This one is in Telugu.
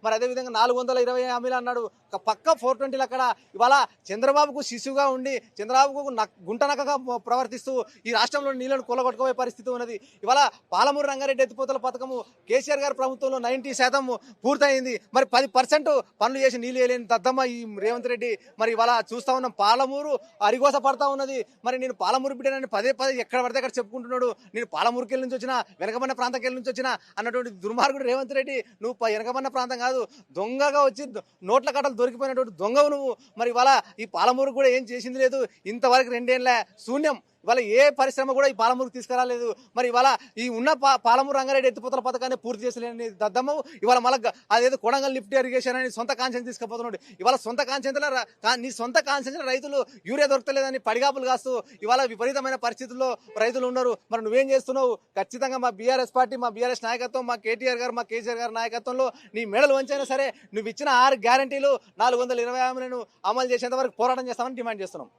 మరి అదేవిధంగా 420 హామీలు అన్నాడు, పక్క 420 అక్కడ. ఇవాళ చంద్రబాబుకు శిశువుగా ఉండి చంద్రబాబుకు గుంటనకగా ప్రవర్తిస్తూ ఈ రాష్ట్రంలో నీళ్లను కొల్లగొట్టుకోవే పరిస్థితి ఉన్నది. ఇవాళ పాలమూరు రంగారెడ్డి ఎత్తిపోతల పథకము కేసీఆర్ గారి ప్రభుత్వంలో 90% పూర్తయింది. మరి 10% పనులు చేసి నీళ్ళు వేయలేని దద్దమ్మ ఈ రేవంత్ రెడ్డి. మరి ఇవాళ చూస్తా ఉన్నాం పాలమూరు అరిగోస పడతా ఉన్నది. మరి నేను పాలమూరు బిడ్డనని పదే ఎక్కడ పడితే అక్కడ చెప్పుకుంటున్నాడు. నేను పాలమూరుకెళ్ళి నుంచి వచ్చిన, వెనకబడిన ప్రాంతంకెళ్ళి నుంచి వచ్చిన అన్నటువంటి దుర్మార్గుడు రేవంత్ రెడ్డి. నువ్వు వెనకబడిన ప్రాంతం కాదు, దొంగగా వచ్చి నోట్ల కట్టలు దొరికిపోయినటువంటి దొంగవు నువ్వు. మరి ఇవాళ ఈ పాలమూరు కూడా ఏం చేసింది లేదు, ఇంతవరకు 2 ఏళ్ళ శూన్యం. ఇవాళ ఏ పరిశ్రమ కూడా ఈ పాలమూరుకు తీసుకురాలేదు. మరి ఇవాళ ఈ ఉన్న పాలమూరు రంగారెడ్డి ఎత్తిపోతల పథకాన్ని పూర్తి చేసలేని దద్దమ్మ ఇవాళ మళ్ళీ అదేదో కొడంగల్ లిఫ్ట్ ఇరిగేషన్ అని సొంత కాన్సెన్స్ తీసుకుపోతున్నాడు. ఇవాళ సొంత కాన్సెన్స్లో నీ సొంత కాన్సెన్స్లో రైతులు యూరియా దొరకలేదని పడిగాపులు కాస్తూ ఇవాళ విపరీతమైన పరిస్థితుల్లో రైతులు ఉన్నారు. మరి నువ్వేం చేస్తున్నావు? ఖచ్చితంగా మా బీఆర్ఎస్ పార్టీ, మా బీఆర్ఎస్ నాయకత్వం, మా కేటీఆర్ గారు, మా కేసీఆర్ గారి నాయకత్వంలో నీ మెడలు వంచైనా సరే నువ్వు ఇచ్చిన 6 గ్యారంటీలు 420 హామీలను అమలు చేసేంత వరకు పోరాటం చేస్తామని డిమాండ్ చేస్తున్నాం.